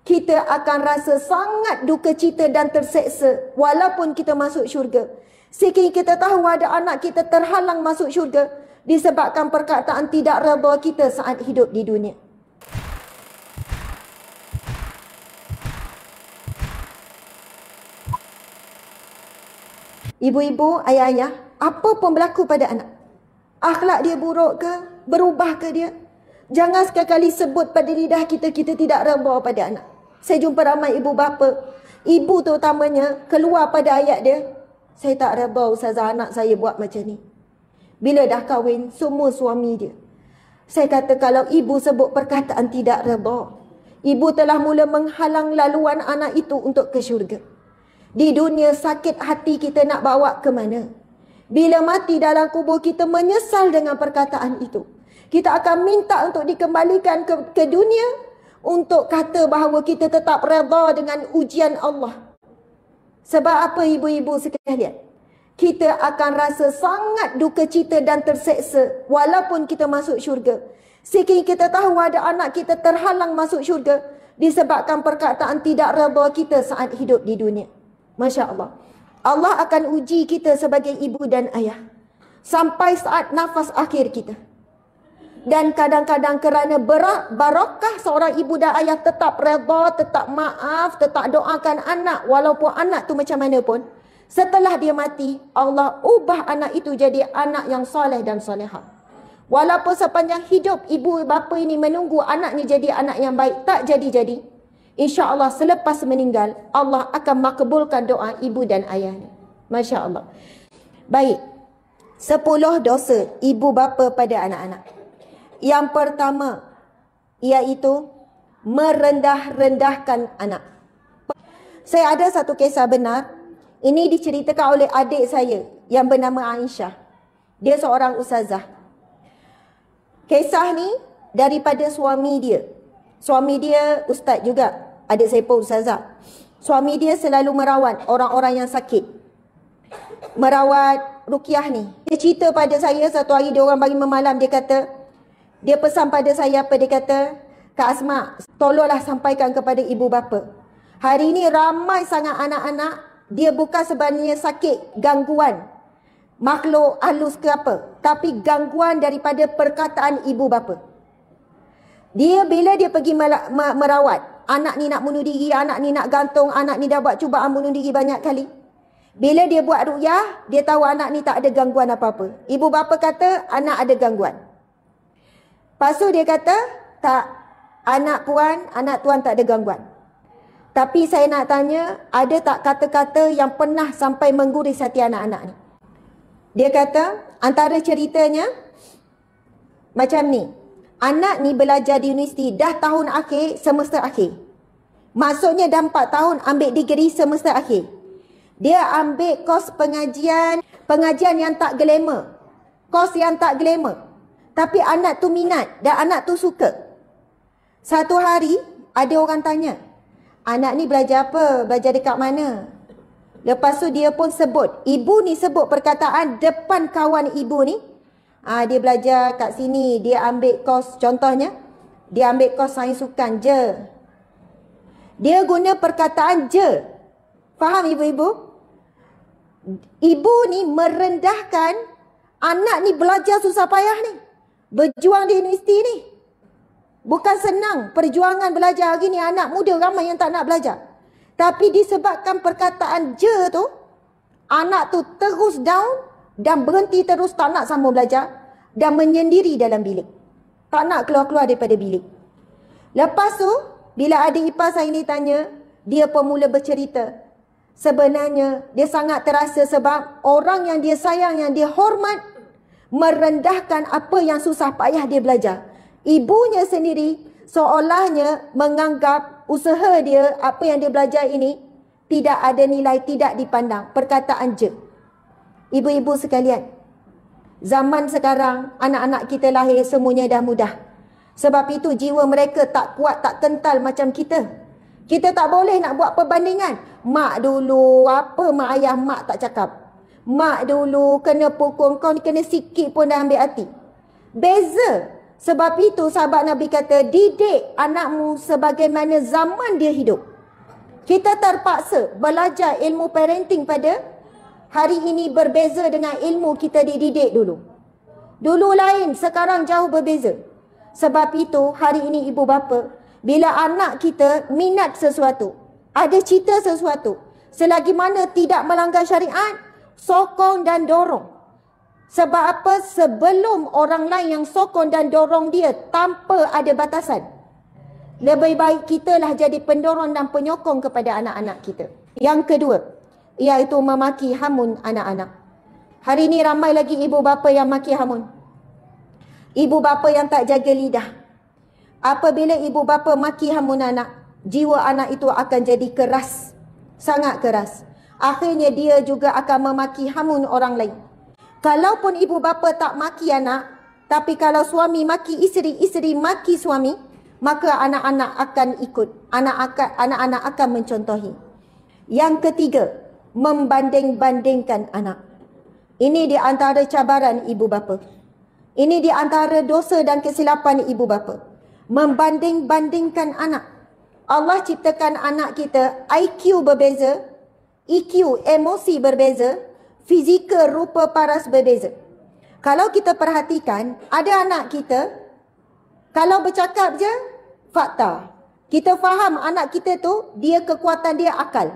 kita akan rasa sangat duka cita dan terseksa walaupun kita masuk syurga. Sekiranya kita tahu ada anak kita terhalang masuk syurga disebabkan perkataan tidak redha kita saat hidup di dunia. Ibu-ibu, ayah-ayah, apa pun berlaku pada anak, akhlak dia buruk ke, berubah ke dia, jangan sekali-kali sebut pada lidah kita, kita tidak redha pada anak. Saya jumpa ramai ibu bapa, ibu terutamanya, keluar pada ayat dia, saya tak redha ustazah anak saya buat macam ni. Bila dah kahwin, semua suami dia. Saya kata kalau ibu sebut perkataan tidak redha, ibu telah mula menghalang laluan anak itu untuk ke syurga. Di dunia sakit hati kita nak bawa ke mana? Bila mati dalam kubur kita menyesal dengan perkataan itu. Kita akan minta untuk dikembalikan ke dunia untuk kata bahawa kita tetap redha dengan ujian Allah. Sebab apa ibu-ibu sekalian? Kita akan rasa sangat duka cita dan terseksa walaupun kita masuk syurga. Sekiranya kita tahu ada anak kita terhalang masuk syurga disebabkan perkataan tidak redha kita saat hidup di dunia. Masya Allah. Allah akan uji kita sebagai ibu dan ayah sampai saat nafas akhir kita. Dan kadang-kadang kerana barakah seorang ibu dan ayah tetap redha, tetap maaf, tetap doakan anak walaupun anak tu macam mana pun, setelah dia mati, Allah ubah anak itu jadi anak yang soleh dan solehah. Walaupun sepanjang hidup ibu bapa ini menunggu anaknya jadi anak yang baik, tak jadi-jadi, InsyaAllah selepas meninggal, Allah akan makbulkan doa ibu dan ayahnya. Masya Allah. Baik. 10 dosa ibu bapa pada anak-anak. Yang pertama, iaitu merendah-rendahkan anak. Saya ada satu kisah benar. Ini diceritakan oleh adik saya yang bernama Aisyah. Dia seorang ustazah. Kisah ni daripada suami dia. Suami dia ustaz juga. Adik saya pun ustazah. Suami dia selalu merawat orang-orang yang sakit. Merawat ruqyah ni. Dia cerita pada saya satu hari dia orang bagi memalam. Dia kata, dia pesan pada saya apa? Dia kata, Kak Asma, tolonglah sampaikan kepada ibu bapa. Hari ini ramai sangat anak-anak. Dia bukan sebenarnya sakit gangguan makhluk halus ke apa. Tapi gangguan daripada perkataan ibu bapa. Dia bila dia pergi merawat. Anak ni nak bunuh diri, anak ni nak gantung, anak ni dah buat cubaan bunuh diri banyak kali. Bila dia buat ruqyah, dia tahu anak ni tak ada gangguan apa-apa. Ibu bapa kata anak ada gangguan. Lepas tu dia kata, tak, anak tuan tak ada gangguan. Tapi saya nak tanya, ada tak kata-kata yang pernah sampai mengguris hati anak-anak ni? Dia kata, antara ceritanya, macam ni. Anak ni belajar di universiti dah tahun akhir, semester akhir. Maksudnya dah 4 tahun ambil degree semester akhir. Dia ambil kos pengajian yang tak glamour. Kos yang tak glamour. Tapi anak tu minat dan anak tu suka. Satu hari ada orang tanya, anak ni belajar apa? Belajar dekat mana? Lepas tu dia pun sebut, ibu ni sebut perkataan depan kawan ibu ni. Dia belajar kat sini, dia ambil kos, contohnya, dia ambil kos sains sukan je. Dia guna perkataan je. Faham ibu-ibu? Ibu ni merendahkan anak ni belajar susah payah ni. Berjuang di universiti ni. Bukan senang perjuangan belajar hari ni, anak muda ramai yang tak nak belajar. Tapi disebabkan perkataan je tu, anak tu terus down, dan berhenti terus tak nak sambung belajar dan menyendiri dalam bilik. Tak nak keluar-keluar daripada bilik. Lepas tu, bila adik ipar saya ni tanya, dia pun mula bercerita. Sebenarnya, dia sangat terasa sebab orang yang dia sayang, yang dia hormat, merendahkan apa yang susah payah dia belajar. Ibunya sendiri seolahnya menganggap usaha dia, apa yang dia belajar ini, tidak ada nilai, tidak dipandang. Perkataan je. Ibu-ibu sekalian, zaman sekarang anak-anak kita lahir semuanya dah mudah. Sebab itu jiwa mereka tak kuat, tak kental macam kita. Kita tak boleh nak buat perbandingan. Mak dulu, apa mak ayah mak tak cakap. Mak dulu kena pukul, kau kena sikit pun dah ambil hati. Beza. Sebab itu sahabat Nabi kata, didik anakmu sebagaimana zaman dia hidup. Kita terpaksa belajar ilmu parenting pada hari ini berbeza dengan ilmu kita dididik dulu. Dulu lain, sekarang jauh berbeza. Sebab itu hari ini ibu bapa, bila anak kita minat sesuatu, ada cita sesuatu, selagi mana tidak melanggar syariat, sokong dan dorong. Sebab apa? Sebelum orang lain yang sokong dan dorong dia tanpa ada batasan, lebih baik kitalah jadi pendorong dan penyokong kepada anak-anak kita. Yang kedua, iaitu memaki hamun anak-anak. Hari ini ramai lagi ibu bapa yang maki hamun. Ibu bapa yang tak jaga lidah. Apabila ibu bapa maki hamun anak, jiwa anak itu akan jadi keras. Sangat keras. Akhirnya dia juga akan memaki hamun orang lain. Kalaupun ibu bapa tak maki anak, tapi kalau suami maki isteri, isteri maki suami, maka anak-anak akan ikut. Anak-anak akan mencontohi. Yang ketiga, membanding-bandingkan anak. Ini di antara cabaran ibu bapa. Ini di antara dosa dan kesilapan ibu bapa. Membanding-bandingkan anak. Allah ciptakan anak kita IQ berbeza, EQ emosi berbeza, fizikal rupa paras berbeza. Kalau kita perhatikan, ada anak kita, kalau bercakap je, fakta. Kita faham anak kita tu, dia kekuatan dia akal.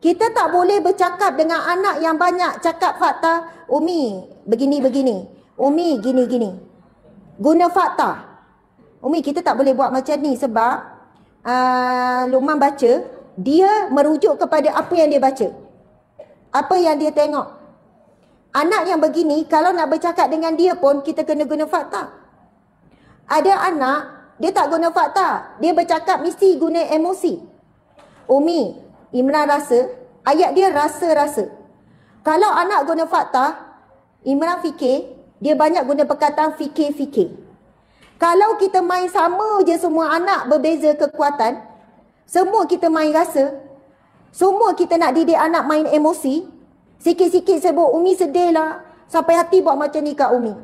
Kita tak boleh bercakap dengan anak yang banyak cakap fakta. Umi, begini-begini. Umi, gini-gini. Guna fakta. Umi, kita tak boleh buat macam ni sebab Luqman baca, dia merujuk kepada apa yang dia baca. Apa yang dia tengok. Anak yang begini, kalau nak bercakap dengan dia pun, kita kena guna fakta. Ada anak, dia tak guna fakta. Dia bercakap mesti guna emosi. Umi, Imran rasa, ayat dia rasa-rasa. Kalau anak guna fakta, Imran fikir, dia banyak guna perkataan fikir-fikir. Kalau kita main sama je semua anak berbeza kekuatan, semua kita main rasa, semua kita nak didik anak main emosi, sikit-sikit sebut Umi sedih lah, sampai hati buat macam ni kat Umi.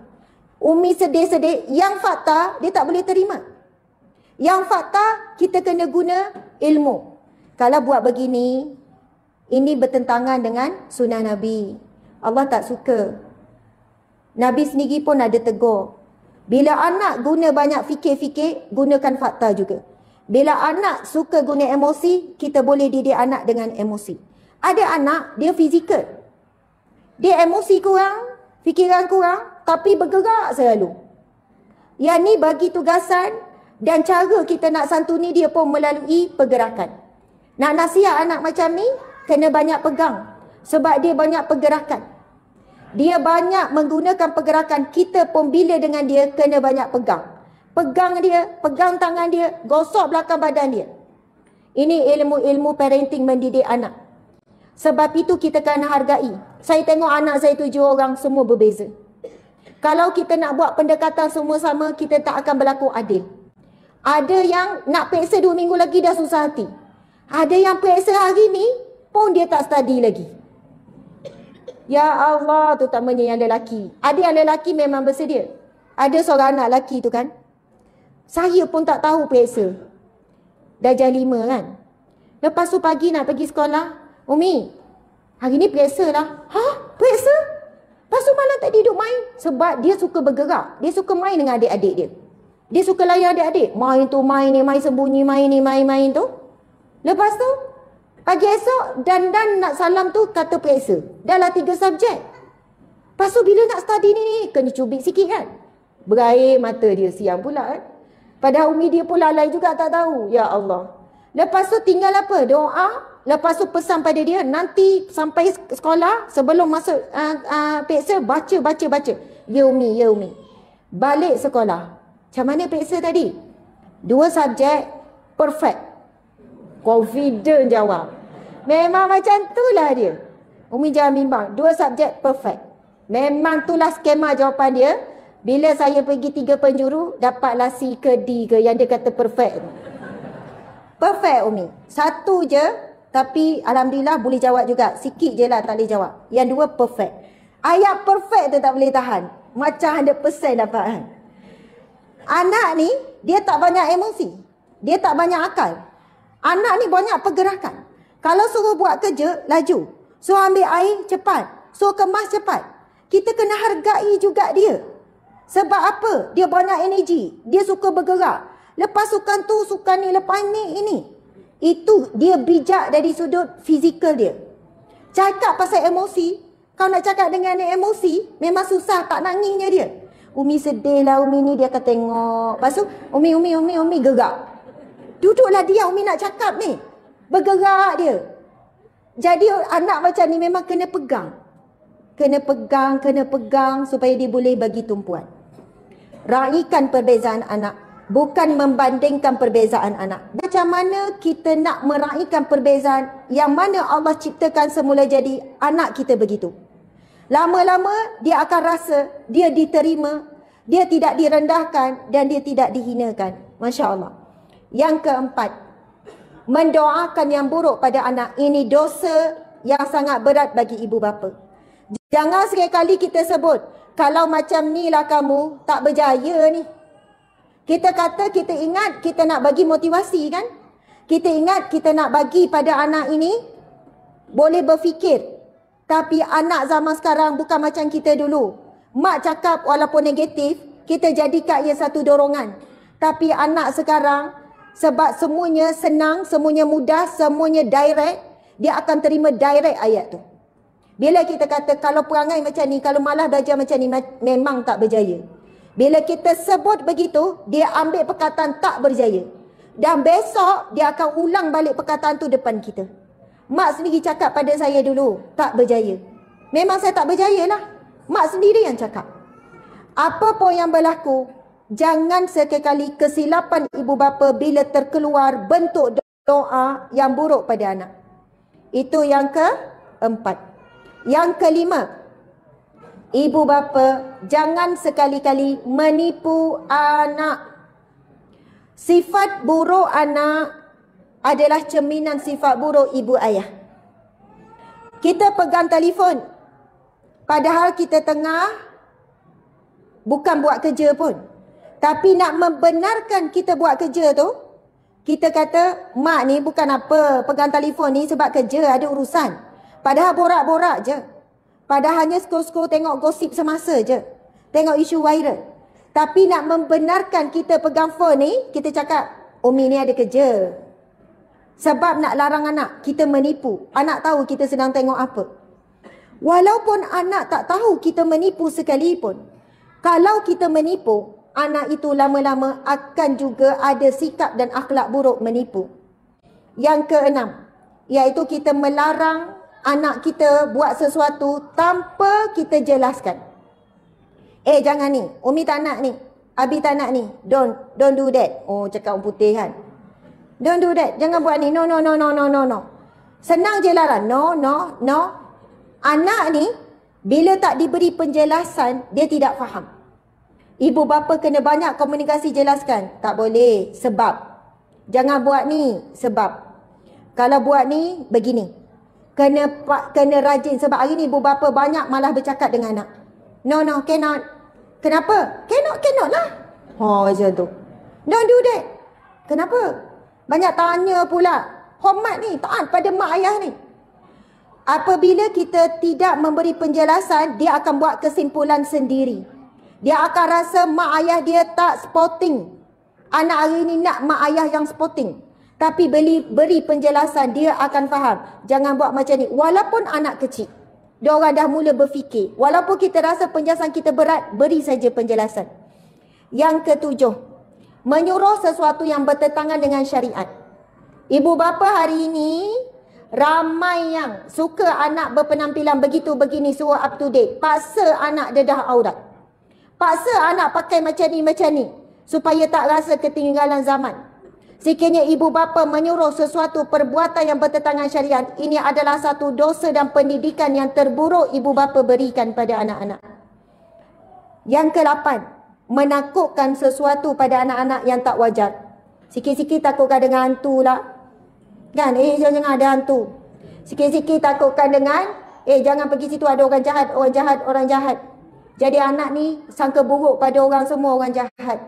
Umi sedih-sedih, yang fakta dia tak boleh terima. Yang fakta kita kena guna ilmu. Kalau buat begini, ini bertentangan dengan sunnah Nabi. Allah tak suka. Nabi sendiri pun ada tegur. Bila anak guna banyak fikir-fikir, gunakan fakta juga. Bila anak suka guna emosi, kita boleh didik anak dengan emosi. Ada anak, dia fizikal. Dia emosi kurang, fikiran kurang, tapi bergerak selalu. Yang ni bagi tugasan dan cara kita nak santuni dia pun melalui pergerakan. Nak nasihat anak macam ni, kena banyak pegang. Sebab dia banyak pergerakan. Dia banyak menggunakan pergerakan, kita pun bila dengan dia, kena banyak pegang. Pegang dia, pegang tangan dia, gosok belakang badan dia. Ini ilmu-ilmu parenting mendidik anak. Sebab itu kita kena hargai. Saya tengok anak saya 7 orang, semua berbeza. Kalau kita nak buat pendekatan semua sama, kita tak akan berlaku adil. Ada yang nak periksa 2 minggu lagi dah susah hati. Ada yang periksa hari ni pun dia tak study lagi. Ya Allah, terutamanya yang lelaki. Ada yang lelaki memang bersedia. Ada seorang anak lelaki tu kan, saya pun tak tahu periksa. Darjah 5 kan. Lepas tu pagi nak pergi sekolah. Umi, hari ni periksa lah. Hah? Periksa? Lepas tu malam tak duduk main. Sebab dia suka bergerak. Dia suka main dengan adik-adik dia. Dia suka layan adik-adik. Main tu, main ni, main sembunyi, main ni, main-main tu. Lepas tu, pagi esok, dan nak salam tu kata periksa. Dah lah 3 subjek. Lepas tu bila nak study ni, kena cubit sikit kan. Berair mata dia siang pula kan. Padahal umi dia pun lalai juga tak tahu. Ya Allah. Lepas tu tinggal apa? Doa. Lepas tu pesan pada dia, nanti sampai sekolah, sebelum masuk periksa, baca. Ya umi, ya umi. Balik sekolah. Macam mana periksa tadi? 2 subjek, perfect. Confident jawab. Memang macam itulah dia. Umi jangan bimbang. 2 subjek, perfect. Memang itulah skema jawapan dia. Bila saya pergi 3 penjuru, dapatlah C ke D ke yang dia kata perfect. Perfect Umi. 1 je, tapi Alhamdulillah boleh jawab juga. Sikit je lah tak boleh jawab. Yang 2 perfect. Ayat perfect tu tak boleh tahan. Macam 100% dapat kan. Anak ni, dia tak banyak emosi. Dia tak banyak akal. Anak ni banyak pergerakan. Kalau suruh buat kerja, laju. Suruh ambil air, cepat. Suruh kemas, cepat. Kita kena hargai juga dia. Sebab apa? Dia banyak energi. Dia suka bergerak. Lepas sukan tu, sukan ni. Lepas ni, ini. Itu dia bijak dari sudut fizikal dia. Cakap pasal emosi. Kau nak cakap dengan emosi, memang susah tak nangisnya dia. Umi sedih lah, Umi ni dia akan tengok. Lepas tu, Umi gerak. Duduklah dia, Umi nak cakap ni. Bergerak dia. Jadi anak macam ni memang kena pegang. Kena pegang supaya dia boleh bagi tumpuan. Raikan perbezaan anak. Bukan membandingkan perbezaan anak. Macam mana kita nak meraihkan perbezaan yang mana Allah ciptakan semula jadi anak kita begitu. Lama-lama dia akan rasa dia diterima, dia tidak direndahkan dan dia tidak dihinakan. Masya Allah. Yang keempat, mendoakan yang buruk pada anak. Ini dosa yang sangat berat bagi ibu bapa. Jangan sekali kita sebut, kalau macam ni lah kamu, tak berjaya ni. Kita kata, kita ingat kita nak bagi motivasi kan? Kita ingat kita nak bagi pada anak ini boleh berfikir. Tapi anak zaman sekarang bukan macam kita dulu. Mak cakap walaupun negatif, kita jadikan ia satu dorongan. Tapi anak sekarang, sebab semuanya senang, semuanya mudah, semuanya direct, dia akan terima direct ayat tu. Bila kita kata kalau perangai macam ni, kalau malah belajar macam ni, memang tak berjaya. Bila kita sebut begitu, dia ambil perkataan tak berjaya. Dan besok, dia akan ulang balik perkataan tu depan kita. Mak sendiri cakap pada saya dulu, tak berjaya. Memang saya tak berjaya lah. Mak sendiri yang cakap. Apa pun yang berlaku, jangan sekali kesilapan ibu bapa bila terkeluar bentuk doa yang buruk pada anak. Itu yang keempat. Yang kelima, ibu bapa jangan sekali-kali menipu anak. Sifat buruk anak adalah cerminan sifat buruk ibu ayah. Kita pegang telefon, padahal kita tengah bukan buat kerja pun. Tapi nak membenarkan kita buat kerja tu, kita kata, mak ni bukan apa, pegang telefon ni sebab kerja, ada urusan. Padahal borak-borak je. Padahal hanya scroll-scroll tengok gosip semasa je. Tengok isu viral. Tapi nak membenarkan kita pegang phone ni, kita cakap, Umi ni ada kerja. Sebab nak larang anak, kita menipu. Anak tahu kita sedang tengok apa. Walaupun anak tak tahu kita menipu sekalipun, kalau kita menipu, anak itu lama-lama akan juga ada sikap dan akhlak buruk menipu. Yang keenam, iaitu kita melarang anak kita buat sesuatu tanpa kita jelaskan. Jangan ni, Umi tak nak ni, Abi tak nak ni, don't do that. Oh, cakap orang putih kan. Don't do that. Jangan buat ni. No. Senang je larang. No. Anak ni, bila tak diberi penjelasan, dia tidak faham. Ibu bapa kena banyak komunikasi jelaskan. Tak boleh. Sebab. Jangan buat ni. Sebab. Kalau buat ni, begini. Kena rajin. Sebab hari ni ibu bapa banyak malah bercakap dengan anak. No, cannot. Kenapa? Cannot lah. Macam tu. Don't do that. Kenapa? Banyak tanya pula. Hormat ni, taat pada mak ayah ni. Apabila kita tidak memberi penjelasan, dia akan buat kesimpulan sendiri. Dia akan rasa mak ayah dia tak sporting. Anak hari ni nak mak ayah yang sporting. Tapi beri penjelasan, dia akan faham. Jangan buat macam ni. Walaupun anak kecil, dia orang dah mula berfikir. Walaupun kita rasa penjelasan kita berat, beri saja penjelasan. Yang ketujuh, menyuruh sesuatu yang bertentangan dengan syariat. Ibu bapa hari ini ramai yang suka anak berpenampilan begitu begini, suruh up to date. Paksa anak dedah aurat. Paksa anak pakai macam ni supaya tak rasa ketinggalan zaman. Sekiranya ibu bapa menyuruh sesuatu perbuatan yang bertentangan syariat, ini adalah satu dosa dan pendidikan yang terburuk ibu bapa berikan pada anak-anak. Yang ke-8, menakutkan sesuatu pada anak-anak yang tak wajar. Sikit-sikit takutkan dengan hantu lah. Kan? Jangan ada hantu. Sikit-sikit takutkan dengan, jangan pergi situ ada orang jahat. Jadi anak ni sangka buruk pada orang semua orang jahat.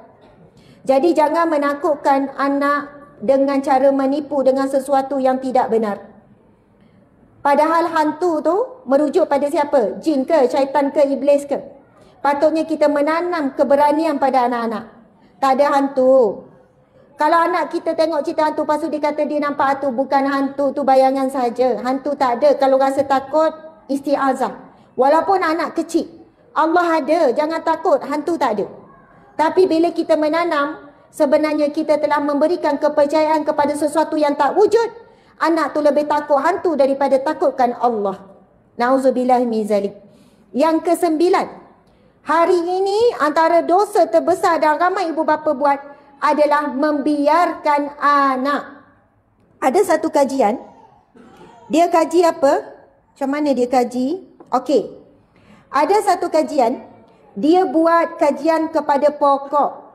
Jadi jangan menakutkan anak dengan cara menipu dengan sesuatu yang tidak benar. Padahal hantu tu merujuk pada siapa? Jin ke, syaitan ke, iblis ke? Patutnya kita menanam keberanian pada anak-anak. Tak ada hantu. Kalau anak kita tengok cerita hantu, lepas tu dia kata dia nampak hantu, bukan hantu, tu bayangan saja. Hantu tak ada. Kalau rasa takut, isti'azah. Walaupun anak kecil, Allah ada, jangan takut, hantu tak ada. Tapi bila kita menanam, sebenarnya kita telah memberikan kepercayaan kepada sesuatu yang tak wujud. Anak tu lebih takut hantu daripada takutkan Allah. Na'udzubillah min zalik. Yang kesembilan, hari ini antara dosa terbesar dan ramai ibu bapa buat adalah membiarkan anak. Ada satu kajian, dia kaji apa? Macam mana dia kaji? Okey. Ada satu kajian, dia buat kajian kepada pokok.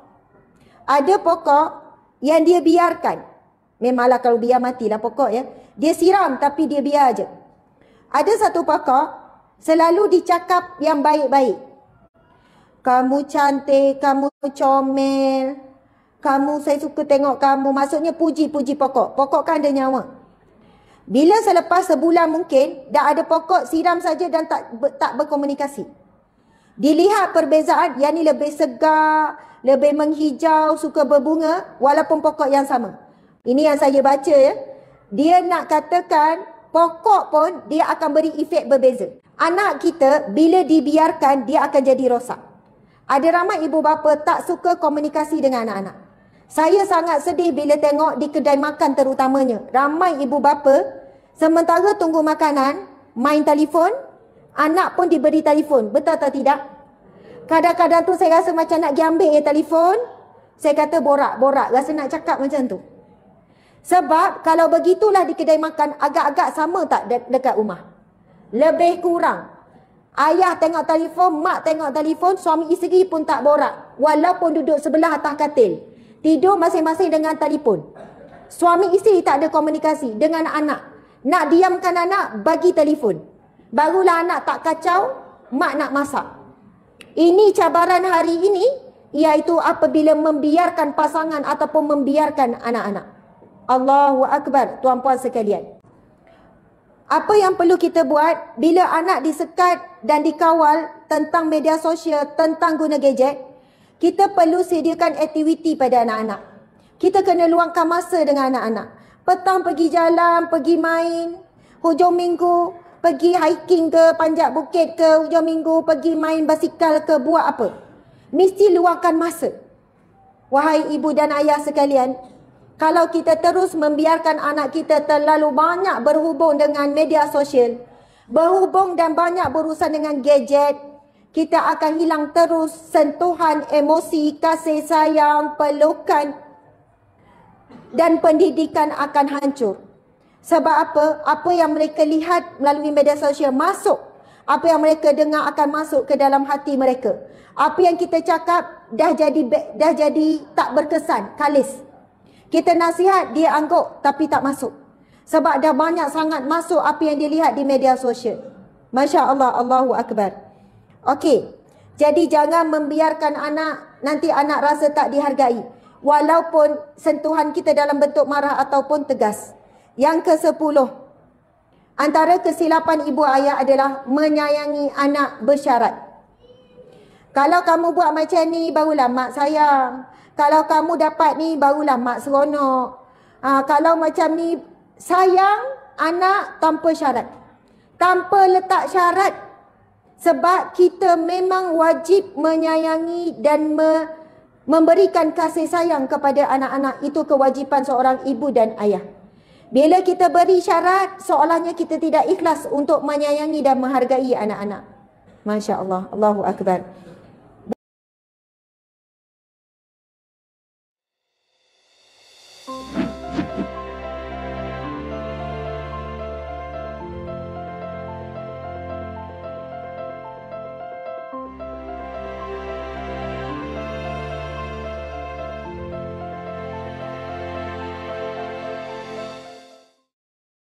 Ada pokok yang dia biarkan. Memanglah kalau biar matilah pokok ya. Dia siram tapi dia biar aja. Ada satu pokok selalu dicakap yang baik-baik. Kamu cantik, kamu comel, kamu saya suka tengok kamu. Maksudnya puji-puji pokok. Pokok kan ada nyawa. Bila selepas sebulan mungkin dah ada pokok siram saja dan tak berkomunikasi. Dilihat perbezaan, yang ni lebih segar, lebih menghijau, suka berbunga walaupun pokok yang sama. Ini yang saya baca ya. Dia nak katakan pokok pun dia akan beri efek berbeza. Anak kita bila dibiarkan dia akan jadi rosak. Ada ramai ibu bapa tak suka komunikasi dengan anak-anak. Saya sangat sedih bila tengok di kedai makan terutamanya. Ramai ibu bapa sementara tunggu makanan, main telefon, anak pun diberi telefon. Betul atau tidak? Kadang-kadang tu saya rasa macam nak pergi ambil telefon. Saya kata borak-borak, rasa nak cakap macam tu. Sebab kalau begitulah di kedai makan, agak-agak sama tak dekat rumah? Lebih kurang. Ayah tengok telefon, mak tengok telefon, suami isteri pun tak borak. Walaupun duduk sebelah atas katil. Tidur masing-masing dengan telefon. Suami isteri tak ada komunikasi dengan anak. Nak diamkan anak, bagi telefon. Barulah anak tak kacau, mak nak masak. Ini cabaran hari ini, iaitu apabila membiarkan pasangan ataupun membiarkan anak-anak. Allahu Akbar, tuan-puan sekalian. Apa yang perlu kita buat bila anak disekat dan dikawal tentang media sosial, tentang guna gadget, kita perlu sediakan aktiviti pada anak-anak. Kita kena luangkan masa dengan anak-anak. Petang pergi jalan, pergi main. Hujung minggu pergi hiking ke, panjat bukit ke. Hujung minggu pergi main basikal ke, buat apa. Mesti luangkan masa. Wahai ibu dan ayah sekalian, kalau kita terus membiarkan anak kita terlalu banyak berhubung dengan media sosial, berhubung dan banyak berurusan dengan gadget, kita akan hilang terus sentuhan emosi, kasih sayang, pelukan dan pendidikan akan hancur. Sebab apa? Apa yang mereka lihat melalui media sosial masuk. Apa yang mereka dengar akan masuk ke dalam hati mereka. Apa yang kita cakap dah jadi tak berkesan, kalis. Kita nasihat, dia angguk tapi tak masuk. Sebab dah banyak sangat masuk apa yang dia lihat di media sosial. Masya Allah, Allahu Akbar. Okey, jadi jangan membiarkan anak, nanti anak rasa tak dihargai. Walaupun sentuhan kita dalam bentuk marah ataupun tegas. Yang ke-10, antara kesilapan ibu ayah adalah menyayangi anak bersyarat. Kalau kamu buat macam ni, barulah mak sayang. Kalau kamu dapat ni, barulah mak seronok. Kalau macam ni, sayang anak tanpa syarat. Tanpa letak syarat. Sebab kita memang wajib menyayangi dan memberikan kasih sayang kepada anak-anak. Itu kewajipan seorang ibu dan ayah. Bila kita beri syarat, seolahnya kita tidak ikhlas untuk menyayangi dan menghargai anak-anak. Masya Allah, Allahu Akbar.